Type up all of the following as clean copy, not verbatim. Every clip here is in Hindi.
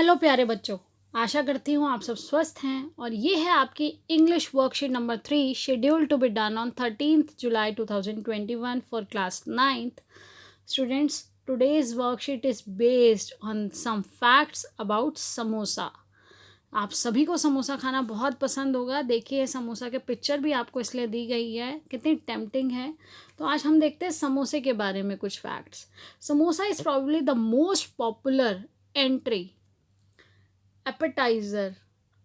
हेलो प्यारे बच्चों। आशा करती हूँ आप सब स्वस्थ हैं और ये है आपकी English worksheet number 3 schedule to be done on 13th July 2021 for class 9th। Students, today's worksheet is based on some facts about samosa. आप सभी को समोसा खाना बहुत पसंद होगा। देखिए समोसा के पिक्चर भी आपको इसलिए दी गई है, कितनी टेम्पटिंग है। तो आज हम देखते हैं समोसे के बारे में कुछ facts. Samosa is probably the most popular entry, appetizer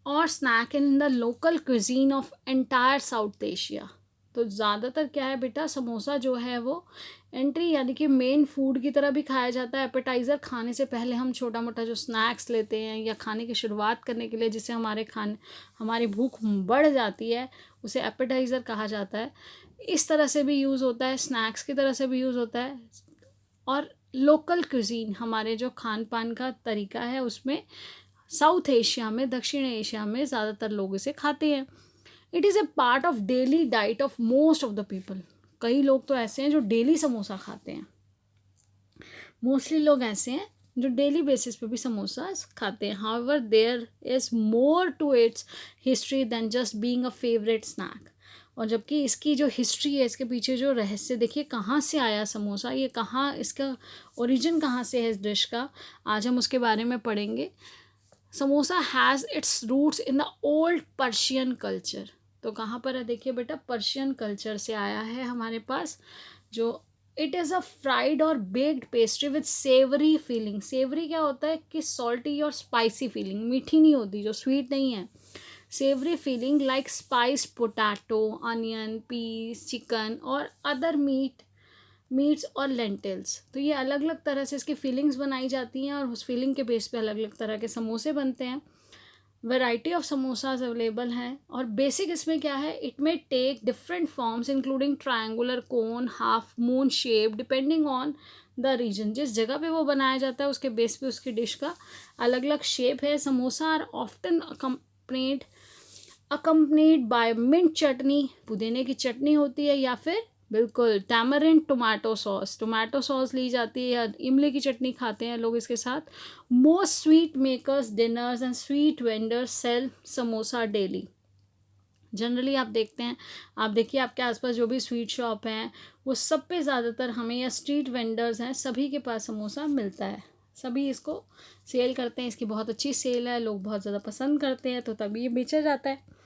और snack in the local cuisine of entire South Asia. तो ज़्यादातर क्या है बेटा, समोसा जो है वो एंट्री यानी कि मेन फूड की तरह भी खाया जाता है। एपेटाइज़र खाने से पहले हम छोटा मोटा जो स्नैक्स लेते हैं या खाने की शुरुआत करने के लिए जिससे हमारी भूख बढ़ जाती है, उसे एपेटाइज़र कहा जाता है। इस तरह से भी यूज़ होता है, स्नैक्स की तरह से भी यूज़ होता है। और लोकल क्यूजीन हमारे जो खान पान का तरीका है उसमें साउथ एशिया में, दक्षिण एशिया में ज़्यादातर लोग इसे खाते हैं। It is a part of daily diet of most of the people. कई लोग तो ऐसे हैं जो डेली समोसा खाते हैं। मोस्टली लोग ऐसे हैं जो डेली बेसिस पे भी समोसा खाते हैं। However there is more to its history than just being a favourite snack. और जबकि इसकी जो हिस्ट्री है, इसके पीछे जो रहस्य, देखिए कहाँ से आया समोसा, ये कहाँ, इसका ओरिजिन कहाँ से है इस डिश का, आज हम उसके बारे में पढ़ेंगे। Samosa has its roots in the old Persian culture. तो कहाँ पर है, देखिए बेटा, पर्शियन कल्चर से आया है हमारे पास। जो इट इज़ अ फ्राइड और baked pastry with savoury filling. Savoury क्या होता है कि सॉल्टी और स्पाइसी फीलिंग, मीठी नहीं होती, जो स्वीट नहीं है। Savoury filling like spice potato, onion, peas, chicken और अदर मीट्स और लेंटिल्स। तो ये अलग अलग तरह से इसकी फीलिंग्स बनाई जाती हैं और उस फीलिंग के बेस पे अलग अलग तरह के समोसे बनते हैं। वैरायटी ऑफ समोसाज अवेलेबल हैं और बेसिक इसमें क्या है, it may take different forms including triangular, cone, half moon shape depending on the region. जिस जगह पे वो बनाया जाता है उसके बेस पे उसकी डिश का अलग अलग शेप है। Samosa are often accompanied by mint chutney, पुदीने की चटनी होती है, या फिर बिल्कुल टैमरिंड टोमेटो सॉस ली जाती है, या इमली की चटनी खाते हैं लोग इसके साथ। Most sweet makers, diners and sweet vendors sell samosa daily. Generally आप देखते हैं, आप देखिए आपके आसपास जो भी स्वीट शॉप हैं वो सब पे ज़्यादातर हमें, या स्ट्रीट वेंडर्स हैं, सभी के पास समोसा मिलता है। सभी इसको सेल करते हैं, इसकी बहुत अच्छी सेल है, लोग बहुत ज़्यादा पसंद करते हैं, तो तभी ये बेचा जाता है।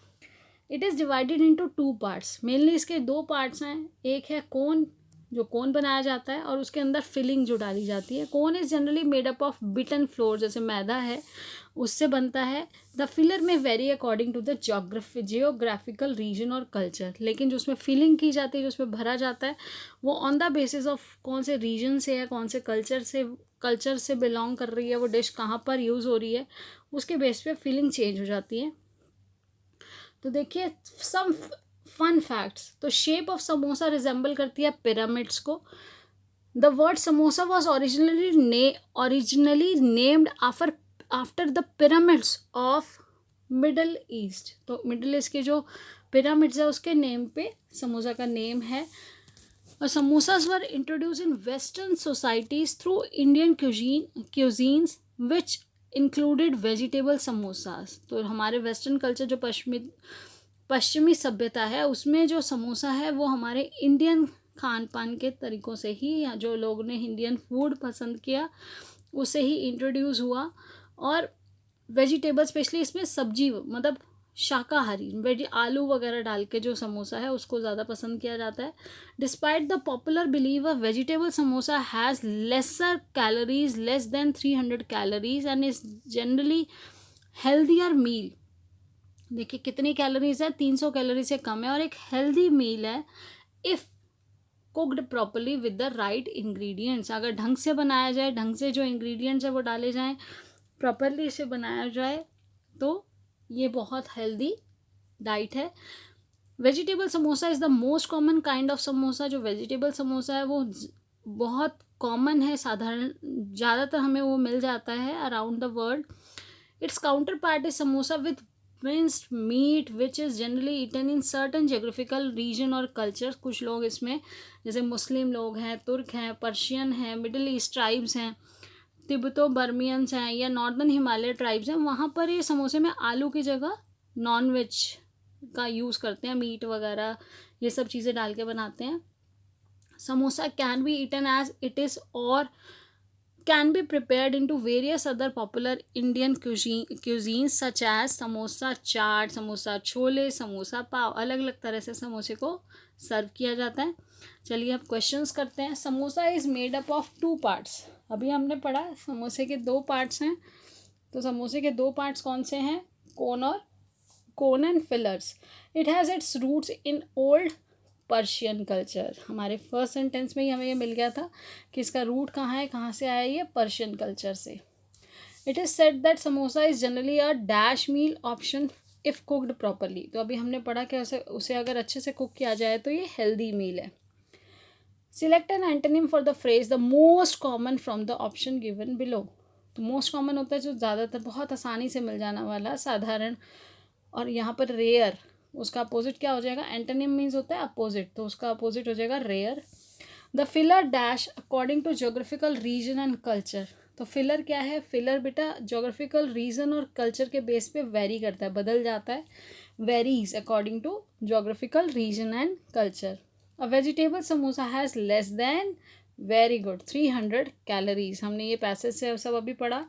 It is divided into 2 parts. Mainly इसके 2 पार्ट्स हैं। एक है कोन, जो कोन बनाया जाता है और उसके अंदर फिलिंग जो डाली जाती है। Cone is generally made up of beaten flour, जैसे मैदा है उससे बनता है। The filler may vary according to the geographical region और कल्चर। लेकिन जो उसमें फिलिंग की जाती है, जो उसमें भरा जाता है, वो ऑन द बेसिस ऑफ कौन से रीजन से है, कौन से कल्चर से बिलोंग कर रही है वो डिश, कहाँ पर यूज़ हो रही है, उसके बेस पे फिलिंग चेंज हो जाती है। तो देखिए सम फन फैक्ट्स। तो शेप ऑफ समोसा रिजेंबल करती है पिरामिड्स को। The word samosa was originally named after the pyramids of middle east. तो मिडल ईस्ट के जो पिरामिड्स है उसके नेम पे समोसा का नेम है। और samosas were introduce in western societies through Indian cuisines which included vegetable samosas. तो हमारे वेस्टर्न कल्चर, जो पश्चिमी सभ्यता है, उसमें जो समोसा है वो हमारे इंडियन खान पान के तरीक़ों से ही, या जो लोग ने इंडियन फूड पसंद किया उससे ही इंट्रोड्यूस हुआ। और वेजिटेबल, स्पेशली इसमें सब्जी, मतलब शाकाहारी आलू वगैरह डाल के जो समोसा है उसको ज़्यादा पसंद किया जाता है। Despite the popular believe a vegetable samosa has lesser calories, less than 300 calories, and is generally healthier meal. देखिए कितनी कैलोरीज है, 300 कैलोरी से कम है, और एक हेल्दी मील है if cooked properly with the right ingredients. अगर ढंग से बनाया जाए, ढंग से जो इंग्रेडिएंट्स है वो डाले जाएँ, प्रॉपरली इसे बनाया जाए, तो ये बहुत हेल्दी डाइट है। Vegetable samosa is the most common kind of samosa. जो वेजिटेबल समोसा है वो बहुत कॉमन है, साधारण, ज़्यादातर हमें वो मिल जाता है around the world. Its counterpart is samosa with minced meat which is generally eaten in certain geographical region और कल्चर। कुछ लोग इसमें, जैसे मुस्लिम लोग हैं, तुर्क हैं, पर्शियन हैं, मिडिल ईस्ट ट्राइब्स हैं, तिब्बतो बर्मियंस हैं या नॉर्दर्न हिमालय ट्राइब्स हैं, वहाँ पर ये समोसे में आलू की जगह नॉन वेज का यूज़ करते हैं, मीट वगैरह ये सब चीज़ें डाल के बनाते हैं. Samosa can be eaten as it is or can be prepared into various other popular Indian cuisines such as samosa chaat, samosa chole, samosa पाव. अलग अलग तरह से समोसे को सर्व किया जाता है. चलिए अब क्वेश्चंस करते हैं. Samosa is made up of 2 parts. अभी हमने पढ़ा समोसे के 2 पार्ट्स हैं. तो समोसे के 2 पार्ट्स कौन से हैं? Cone and fillers. It has its roots in old Persian culture. हमारे फर्स्ट सेंटेंस में ही हमें ये मिल गया था कि इसका रूट कहाँ है, कहाँ से आया ये पर्शियन कल्चर से. It is said that samosa is generally a dash meal option if cooked properly. तो अभी हमने पढ़ा कि उसे अगर अच्छे से कुक किया जाए तो ये हेल्दी मील है. Select an antonym for the phrase the most common from the option given below. तो मोस्ट कॉमन होता है जो ज़्यादातर बहुत आसानी से मिल जाने वाला, साधारण. और यहाँ पर रेयर, उसका अपोजिट क्या हो जाएगा? एंटोनिम मीन्स होता है अपोजिट, तो उसका अपोजिट हो जाएगा rare. The filler dash according to geographical region and culture. तो फिलर क्या है? फिलर बेटा जोग्राफिकल रीजन और कल्चर के बेस पे वेरी करता है, बदल जाता है. Varies according to geographical region and culture. A vegetable samosa has less than, very good, 300 calories. हमने ये पैसेज से सब अभी पढ़ा.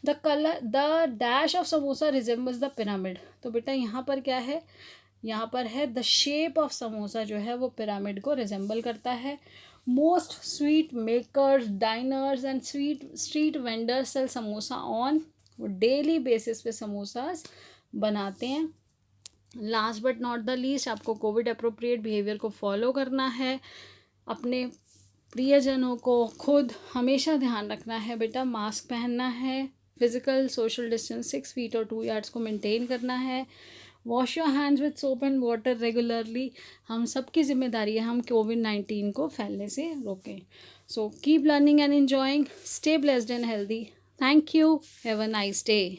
The dash of samosa resembles the pyramid. तो बेटा यहाँ पर क्या है? यहाँ पर है द शेप ऑफ समोसा जो है वो पिरामिड को रिजेंबल करता है. Most sweet makers, diners and street vendors sell samosa on. वो डेली बेसिस पे समोसास बनाते हैं. Last but not the least, आपको कोविड अप्रोप्रिएट बिहेवियर को फॉलो करना है. अपने प्रियजनों को, खुद हमेशा ध्यान रखना है बेटा. मास्क पहनना है, फिजिकल सोशल डिस्टेंस 6 फीट और 2 यार्ड्स को मेंटेन करना है. Wash your hands with soap and water regularly. हम सबकी जिम्मेदारी है हम कोविड-19 को फैलने से रोकें. So keep learning and enjoying. Stay blessed and healthy. Thank you. Have a nice day.